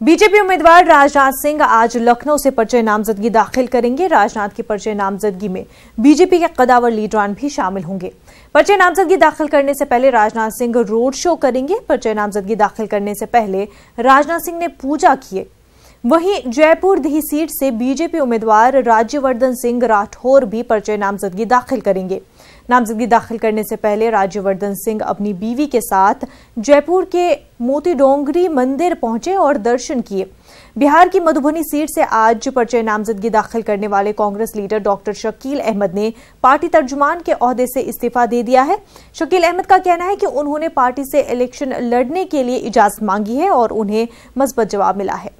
BJP उम्मीदवार राजनाथ सिंह आज लखनऊ से पर्चे नामजदगी दाखिल करेंगे। राजनाथ की पर्चे नामजदगी में बीजेपी के कदावर लीडरान भी शामिल होंगे। पर्चे नामजदगी दाखिल करने से पहले राजनाथ सिंह रोड शो करेंगे। पर्चे नामजदगी दाखिल करने से पहले राजनाथ सिंह ने पूजा की। वहीं जयपुर दी सीट से बीजेपी उम्मीदवार राज्यवर्धन सिंह राठौर भी पर्चे नामजदगी दाखिल करेंगे। नामजदगी दाखिल करने से पहले राज्यवर्धन सिंह अपनी बीवी के साथ जयपुर के मोती डोंगरी मंदिर पहुंचे और दर्शन किए। बिहार की मधुबनी सीट से आज पर्चे नामजदगी दाखिल करने वाले कांग्रेस लीडर डॉक्टर शकील अहमद ने पार्टी तर्जुमान के ओहदे से इस्तीफा दे दिया है। शकील अहमद का कहना है कि उन्होंने पार्टी से इलेक्शन लड़ने के लिए इजाजत मांगी है और उन्हें मजबूत जवाब मिला है।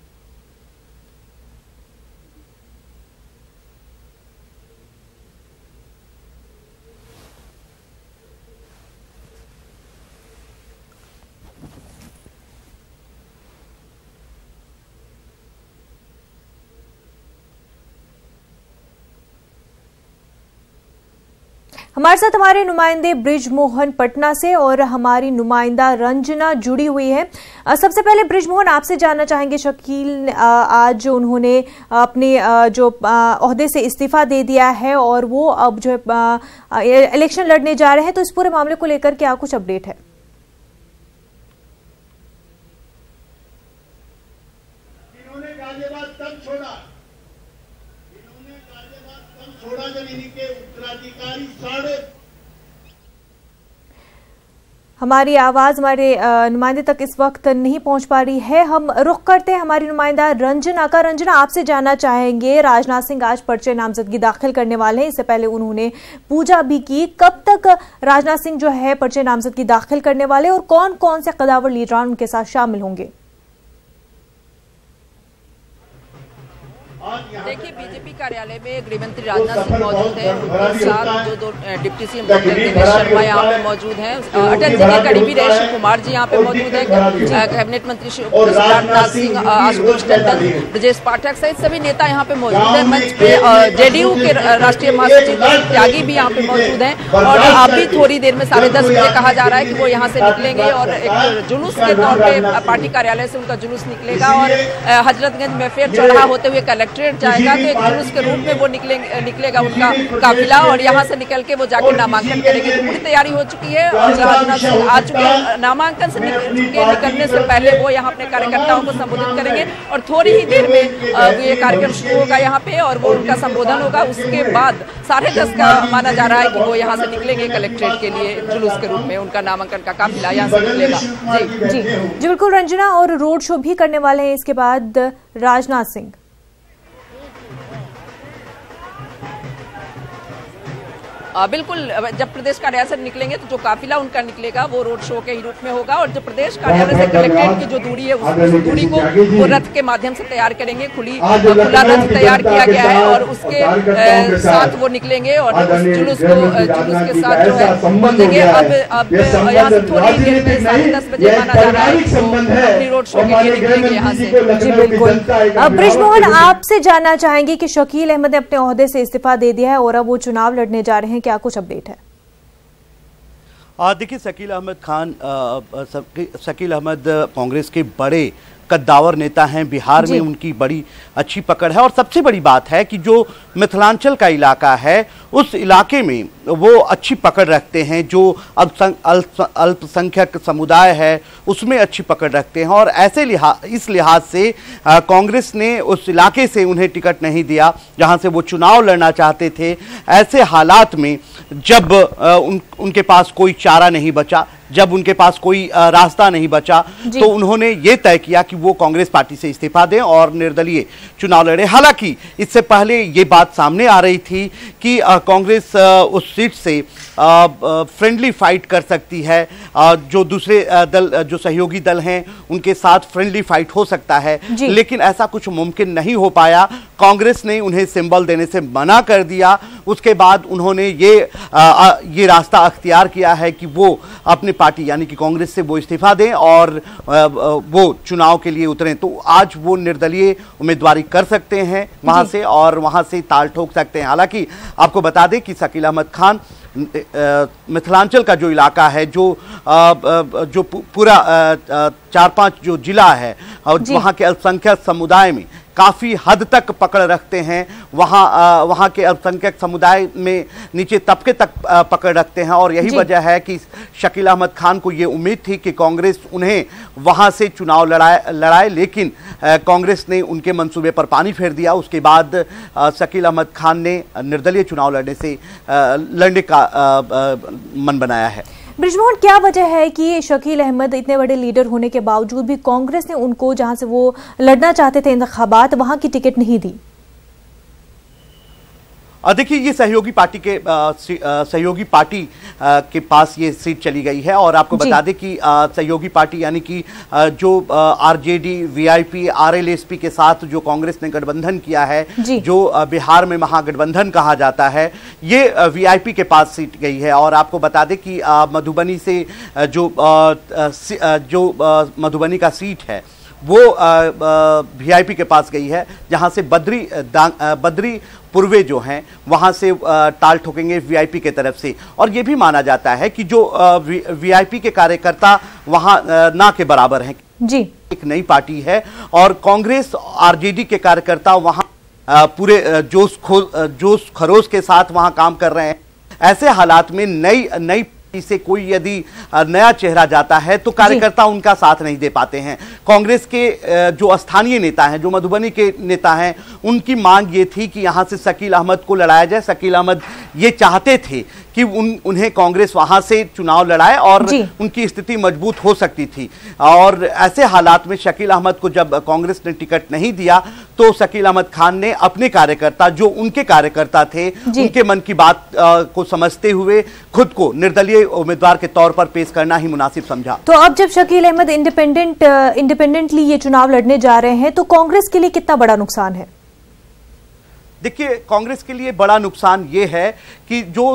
हमारे साथ हमारे नुमाइंदे ब्रिजमोहन पटना से और हमारी नुमाइंदा रंजना जुड़ी हुई है। सबसे पहले ब्रिजमोहन, आपसे जानना चाहेंगे, शकील आज उन्होंने अपने जो ओहदे से इस्तीफा दे दिया है और वो अब जो इलेक्शन लड़ने जा रहे हैं, तो इस पूरे मामले को लेकर क्या कुछ अपडेट है? जब इनके उत्तराधिकारी हमारी आवाज हमारे नुमाइंदे तक इस वक्त नहीं पहुंच पा रही है। हम रुख करते हैं हमारी नुमाइंदा रंजना का। रंजना, आपसे जानना चाहेंगे, राजनाथ सिंह आज पर्चे नामजदगी दाखिल करने वाले हैं, इससे पहले उन्होंने पूजा भी की। कब तक राजनाथ सिंह जो है पर्चे नामजदगी दाखिल करने वाले और कौन कौन से कदावर लीडरान उनके साथ शामिल होंगे? देखिए, बीजेपी कार्यालय में गृहमंत्री राजनाथ सिंह मौजूद हैं। उनके साथ जो दो deputy CM doctor Dinesh Sharma यहाँ पे मौजूद हैं। अटल जी के करीबी रहे शिव कुमार जी यहाँ पे मौजूद हैं। कैबिनेट मंत्री राजनाथ सिंह, आशुतोष टंडन, ब्रजेश पाठक सहित सभी नेता यहाँ पे मौजूद हैं। मंच पे जेडीयू के राष्ट्रीय महासचिव त्यागी भी यहाँ पे मौजूद हैं और अभी थोड़ी देर में 10:30 बजे कहा जा रहा है कि वो यहाँ से निकलेंगे और एक जुलूस के तौर पे पार्टी कार्यालय से उनका जुलूस निकलेगा और हजरतगंज में फिर चौराहा होते हुए कलेक्ट्रेट जाएगा। तो एक जुलूस के रूप में वो निकलेगा उनका काफिला और यहाँ से निकल के वो जाकर नामांकन करेंगे। तो पूरी तैयारी हो चुकी है और राजनाथ सिंह आ चुके हैं। नामांकन से निकलने से पहले वो यहाँ अपने कार्यकर्ताओं को संबोधित करेंगे और थोड़ी ही देर में ये कार्यक्रम शुरू होगा यहाँ पे और वो उनका संबोधन होगा। उसके बाद 10:30 का माना जा रहा है कि वो यहाँ से निकलेंगे कलेक्ट्रेट के लिए जुलूस के रूप में। उनका नामांकन का काफिला यहाँ से निकलेगा। जी बिल्कुल रंजना, और रोड शो भी करने वाले हैं इसके बाद राजनाथ सिंह। बिल्कुल, जब प्रदेश कार्यालय से निकलेंगे तो जो काफिला उनका निकलेगा वो रोड शो के ही रूप में होगा और जो प्रदेश कार्यालय से कलेक्ट्रेट की जो दूरी है उस दूरी को वो रथ के माध्यम से तैयार करेंगे। खुला रथ तैयार किया गया है और उसके साथ वो निकलेंगे और उस जुलूस के साथ जो है पहुंचेंगे। अब यहाँ से थोड़ी देर में 10:30 बजे माना जा रहा है अपनी रोड शो के लिए निकलेंगे यहाँ से। जी बिल्कुल। ब्रिजमोहन, आपसे जानना चाहेंगे कि शकील अहमद ने अपने ओहदे से इस्तीफा दे दिया है और अब वो चुनाव लड़ने जा रहे हैं, क्या कुछ अपडेट है? देखिए, शकील अहमद कांग्रेस के बड़े कद्दावर नेता हैं। बिहार में उनकी बड़ी अच्छी पकड़ है और सबसे बड़ी बात है कि जो मिथिलांचल का इलाका है उस इलाके में वो अच्छी पकड़ रखते हैं। जो अल्पसंख्यक समुदाय है उसमें अच्छी पकड़ रखते हैं और इस लिहाज से कांग्रेस ने उस इलाके से उन्हें टिकट नहीं दिया जहां से वो चुनाव लड़ना चाहते थे। ऐसे हालात में जब उनके पास कोई चारा नहीं बचा, जब उनके पास कोई रास्ता नहीं बचा, तो उन्होंने ये तय किया कि वो कांग्रेस पार्टी से इस्तीफा दें और निर्दलीय चुनाव लड़े। हालांकि इससे पहले ये बात सामने आ रही थी कि कांग्रेस उस सीट से फ्रेंडली फाइट कर सकती है, जो दूसरे दल, जो सहयोगी दल हैं उनके साथ फ्रेंडली फाइट हो सकता है, लेकिन ऐसा कुछ मुमकिन नहीं हो पाया। कांग्रेस ने उन्हें सिंबल देने से मना कर दिया। उसके बाद उन्होंने ये रास्ता अख्तियार किया है कि वो अपनी पार्टी यानी कि कांग्रेस से वो इस्तीफा दें और वो चुनाव के लिए उतरें। तो आज वो निर्दलीय उम्मीदवारी कर सकते हैं वहां से और वहां से ताल ठोक सकते हैं। हालांकि आपको बता दें कि शकील अहमद खान मिथिलांचल का जो इलाका है, जो पूरा 4-5 जो जिला है और वहाँ के अल्पसंख्यक समुदाय में काफ़ी हद तक पकड़ रखते हैं, वहाँ के अल्पसंख्यक समुदाय में नीचे तबके तक पकड़ रखते हैं। और यही वजह है कि शकील अहमद खान को ये उम्मीद थी कि कांग्रेस उन्हें वहाँ से चुनाव लड़ाए, लेकिन कांग्रेस ने उनके मंसूबे पर पानी फेर दिया। उसके बाद शकील अहमद खान ने निर्दलीय चुनाव लड़ने का मन बनाया है। बृजमोहन, क्या वजह है कि शकील अहमद इतने बड़े लीडर होने के बावजूद भी कांग्रेस ने उनको जहां से वो लड़ना चाहते थे इंतखाबात, वहां की टिकट नहीं दी? देखिए, ये सहयोगी पार्टी के पास ये सीट चली गई है। और आपको बता दें कि सहयोगी पार्टी यानी कि जो आरजेडी, वीआईपी, आरएलएसपी के साथ जो कांग्रेस ने गठबंधन किया है, जो बिहार में महागठबंधन कहा जाता है, ये वीआईपी के पास सीट गई है। और आपको बता दें कि मधुबनी से जो मधुबनी का सीट है वो वीआईपी के पास गई है, जहां से बद्री पूर्वे जो हैं वहां से टाल ठोकेंगे वीआईपी के तरफ से। और ये भी माना जाता है कि जो वीआईपी के कार्यकर्ता वहां ना के बराबर हैं जी। एक नई पार्टी है और कांग्रेस आरजेडी के कार्यकर्ता वहां पूरे जोश खरोश के साथ वहां काम कर रहे हैं। ऐसे हालात में नई से कोई यदि नया चेहरा जाता है तो कार्यकर्ता उनका साथ नहीं दे पाते हैं। कांग्रेस के जो स्थानीय नेता हैं, जो मधुबनी के नेता हैं, उनकी मांग ये थी कि यहां से शकील अहमद को लड़ाया जाए। शकील अहमद ये चाहते थे कि उन्हें कांग्रेस वहां से चुनाव लड़ाए और उनकी स्थिति मजबूत हो सकती थी। और ऐसे हालात में शकील अहमद को जब कांग्रेस ने टिकट नहीं दिया तो शकील अहमद खान ने अपने कार्यकर्ता, जो उनके कार्यकर्ता थे, उनके मन की बात को समझते हुए खुद को निर्दलीय उम्मीदवार के तौर पर पेश करना ही मुनासिब समझा। तो अब जब शकील अहमद इंडिपेंडेंटली ये चुनाव लड़ने जा रहे हैं तो कांग्रेस के लिए कितना बड़ा नुकसान है? देखिए, कांग्रेस के लिए बड़ा नुकसान ये है कि जो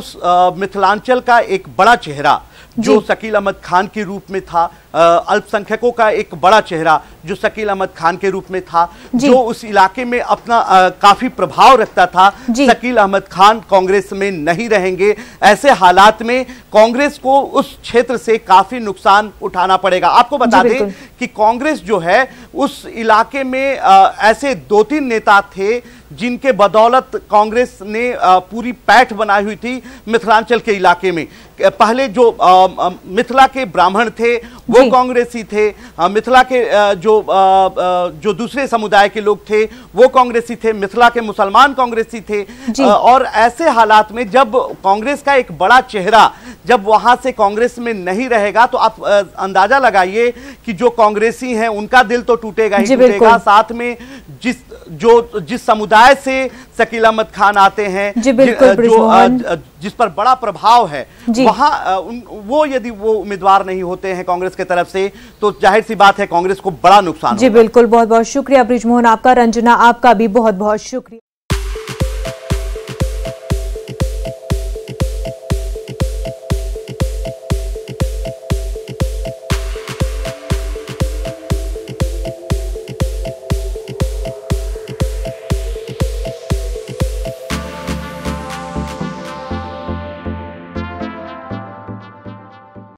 मिथिलांचल का एक बड़ा चेहरा जो शकील अहमद खान के रूप में था, अल्पसंख्यकों का एक बड़ा चेहरा जो शकील अहमद खान के रूप में था, जो उस इलाके में अपना काफी प्रभाव रखता था, शकील अहमद खान कांग्रेस में नहीं रहेंगे। ऐसे हालात में कांग्रेस को उस क्षेत्र से काफी नुकसान उठाना पड़ेगा। आपको बता दें कि कांग्रेस जो है उस इलाके में ऐसे 2-3 नेता थे जिनके बदौलत कांग्रेस ने पूरी पैठ बनाई हुई थी मिथिलांचल के इलाके में। पहले जो मिथिला के ब्राह्मण थे वो कांग्रेसी थे, मिथिला के जो दूसरे समुदाय के लोग थे वो कांग्रेसी थे, मिथिला के मुसलमान कांग्रेसी थे। और ऐसे हालात में जब कांग्रेस का एक बड़ा चेहरा जब वहां से कांग्रेस में नहीं रहेगा तो आप अंदाजा लगाइए कि जो कांग्रेसी हैं उनका दिल तो टूटेगा ही टूटेगा। साथ में जिस समुदाय से शकील अहमद खान आते हैं, जिस पर बड़ा प्रभाव है, वहां वो यदि वो उम्मीदवार नहीं होते हैं कांग्रेस की तरफ से तो जाहिर सी बात है कांग्रेस को बड़ा नुकसान होगा। जी बिल्कुल, बहुत बहुत शुक्रिया बृजमोहन आपका। रंजना, आपका भी बहुत बहुत शुक्रिया।